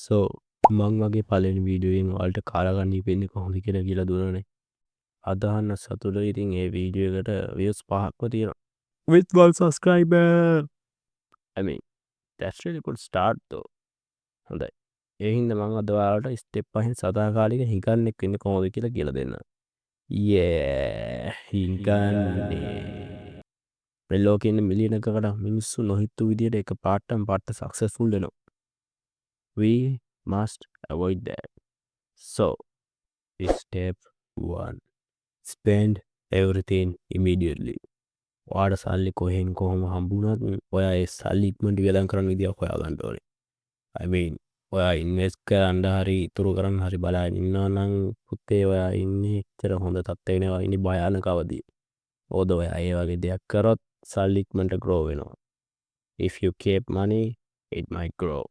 සෝ මං වගේ පලෙන් වීඩුවෙන් වලට කාරගන්න ඉපෙන්නේ කොහොමද කියලා කියලා දුන්නනේ. අදහන්න සතුට ඉතින් ඒ වීඩියෝ එකට views 5ක්ම තියෙනවා. With 1 subscriber. I mean, that's really good start though. හොඳයි. ඒ හින්දා මං අද ඔයාලට ස්ටෙප් 5න් සදාකාලික හිඟන්නෙක් වෙන්නේ කොහොමද කියලා කියලා දෙන්න. හිඟන්නේ. මේ ලෝකේ ඉන්න මිලියන එකකට මිනිස්සු නොහිතූ විදියට එක පාටම පට්ට සක්සස්ෆුල් වෙනවා. We must avoid that. So, step 1. Spend everything immediately. ඔයාට සල්ලි කොහෙන් කොහොම හම්බුණත් ඔයා ඒ සල්ලි ඉක්මනට වියදම් කරන්න විදියක් හොයාගන්න ඕනේ. I mean, ඔයා ඉන්වෙස්ට් කරන්න හරි ඉතුරු කරන්න හරි බලන්න ඉන්නවා නම් පුතේ ඔයා ඉන්නේ එච්චර හොඳ තත්ත්වයක නෙවෙයි ඉන්නේ භයානක අවධිය. ඕද ඔයා ඒ වගේ දෙයක් කරොත් සල්ලි ඉක්මනට grow වෙනවා. If you keep money, it might grow.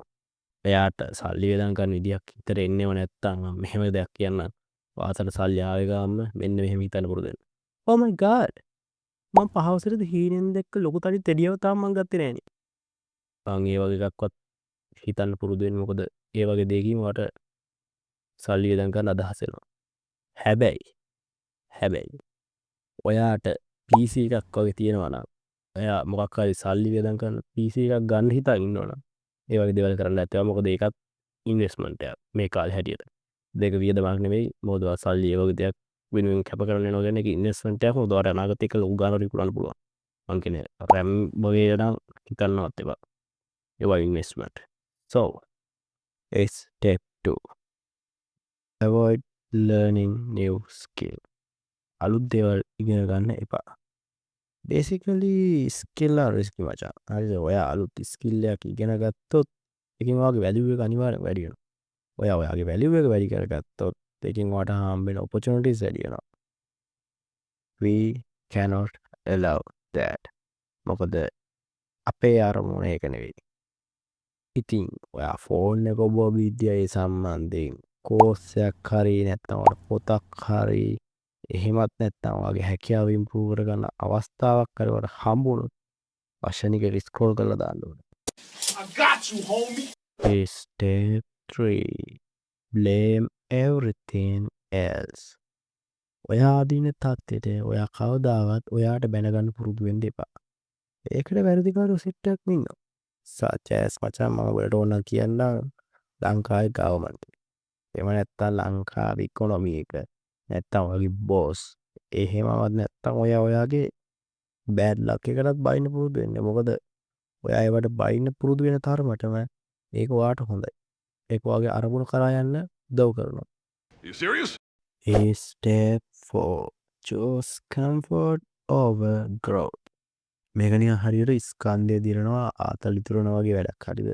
එයාට සල්ලි වියදම් කරන විදියක් හිතට එන්නේම නැත්තම් මෙහෙම දෙයක් කියන්නම්. වාසට සල්ලි ආවේ ගාම මෙන්න මෙහෙම හිතන්න පුරුදු වෙන්න. Oh my god. මම පහවසරද හීනෙන් දැක්ක ලොකු තනි තෙඩියව තාම මං ගත්තේ නෑනේ. මං ඒ වගේ එකක්වත් හිතන්න පුරුදු වෙන්න මොකද ඒ වගේ දෙයකින් වට සල්ලි වියදම් කරන්න අදහස් එනවා. හැබැයි ඔයාට PC එකක් වගේ තියෙනවා නම් ඔයා මොකක් හරි සල්ලි වියදම් කරන PC එකක් ගන්න හිතාගෙන ඉන්නවා නම් ඒ වගේ දේවල් කරන්න ඇත්තේ මොකද ඒකත් ඉන්වෙස්ට්මන්ට් එකක් මේ කාලේ හැටියට. දෙක වියදමක් නෙවෙයි මොකද ඔයා සල්ලි ඒ වගේ දෙයක් වෙනුවෙන් කැප කරන්න යනවා කියන්නේ ඒක ඉන්වෙස්ට්මන්ට් එකක් මොකද ඔයාට අනාගතේ ඒක ලොකු ගානකට විකුණන්න පුළුවන්. මං කියන්නේ RAM වගේ නම් හිතන්නවත් එපා. ඒවා investment. So, step 2. Avoid learning new skill. අලුත් දේවල් ඉගෙන ගන්න එපා. Basically skill are risky මචං. හරිද? ඔයා අලුත් skill එකක් ඉගෙන ගත්තොත් ඒකෙන් ඔයාගේ value එක අනිවාර්යෙන් වැඩි වෙනවා. ඔයා ඔයාගේ value එක වැඩි කරගත්තොත් ඒකෙන් ඔයාට හම්බෙන opportunities වැඩි වෙනවා. We cannot allow that. මොකද අපේ අරමුණ ඒක නෙවෙයි. ඉතින් ඔයා ෆෝන් එක ඔබ විද්‍යාවේ සම්බන්ධයෙන් කෝස් එකක් හරි නැත්නම් පොතක් හරි එහෙමත් නැත්නම් ඔයාගේ හැකියාව ඉම්ප්‍රූව් කරගන්න අවස්ථාවක් හරි ඔයාලට හම්බුනොත් වශනික ස්ක්‍රෝල් කරලා දාන්න ඕනේ. I got you homie. Step 3. Blame everything else. ඔයා අදින තත්ත්වෙට ඔයා කවදාවත් ඔයාට බැනගන්න පුරුදු වෙන්න එපා. ඒකට වැරදිකාරයෝ සෙට් එකක් ඉන්නවා. such as මචං මම ඔයාලට ඕන කියන්න ලංකාවේ ගවර්න්මන්ට්. එහෙම නැත්නම් ලංකාවේ ඉකොනොමි එක නැත්තම් ඔයාගේ බෝස් එහෙමවත් නැත්තම් ඔයාගේ බෑඩ් ලක් එකටත් බයින්න පුරුදු වෙන්න. මොකද ඔයා ඒවට බයින්න පුරුදු වෙන තරමටම ඒක ඔයාට හොඳයි. ඒක ඔයාගේ අරමුණ කරා යන්න උදව් කරනවා. You serious? Step 4. Choose comfort over growth. මේක නිකන් හරියට ස්කන්ධය දිරනවා ආතල් ඉතුරුනවා වගේ වැඩක් හරිද?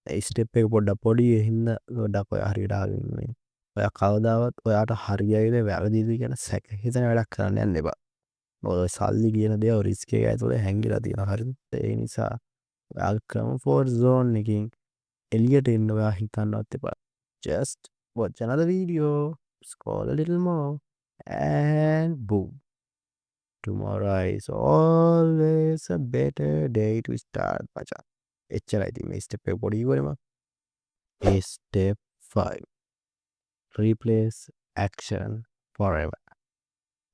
ඒ ස්ටෙප් එක පොඩ්ඩක් පොඩි හින්දා පොඩ්ඩක් ඔයා හරියට ආගෙන ඉන්නේ. ඔයා කවදාවත් ඔයාට හරියයිද වැරදිද කියන සැක හිතන වැඩක් කරන්න යන්න එපා. මොකද සල්ලි කියන දේ රිස්ක් එක ඇතුලේ හැංගිලා තියෙනවා හරිද? ඒ නිසා ඔයාගේ කම්ෆර්ට් zone එකකින් එළියට එන්න ඔයා හිතන්නවත් එපා. Just watch another video, scroll a little more and boom. Tomorrow is always a better day to start. මචං. එච්චරයි ඉතින් මේ ස්ටෙප් එක පොඩි ඉවරෙම. Step 5. Replace action forever.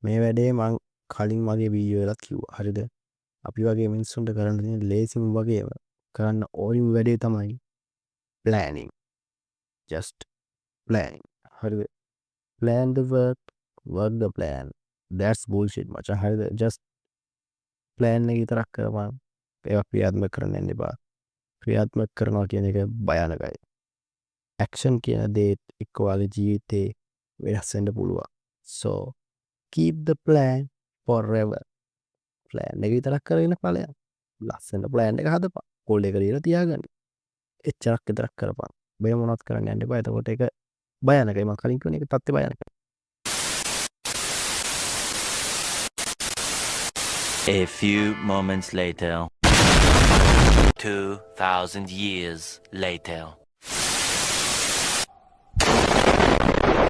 මේ වැඩේ මං කලින් මගේ වීඩියෝ එකලත් කිව්වා. හරිද? අපි වගේ මිනිස්සුන්ට කරන්න තියෙන ලේසිම වගේම කරන්න ඕනිම වැඩේ තමයි planning. Just planning. හරිද? Plan the work the plan. That's bullshit මචං. හරිද? Just plan එක විතරක් කරපන්. ඒවා ක්‍රියාත්මක කරන්න යන්න එපා. ක්‍රියාත්මක කරනවා කියන එක භයානකයි. action කියන දේ එක්ක ඔයාගේ ජීවිතේ වෙනස් වෙන්න පුළුවන්. So keep the plan forever. plan එක විතරක් කරගෙන ඵලයක්. ලස්සන plan එක හදපන්. goal එක ලියලා තියාගන්න. එච්චරක් විතරක් කරපන්. වෙන මොනවත් කරන්න යන්න එපා. එතකොට ඒක භයානකයි. මම කලින් කියන එක තත්ත්වය භයානකයි. A few moments later. 2,000 years later.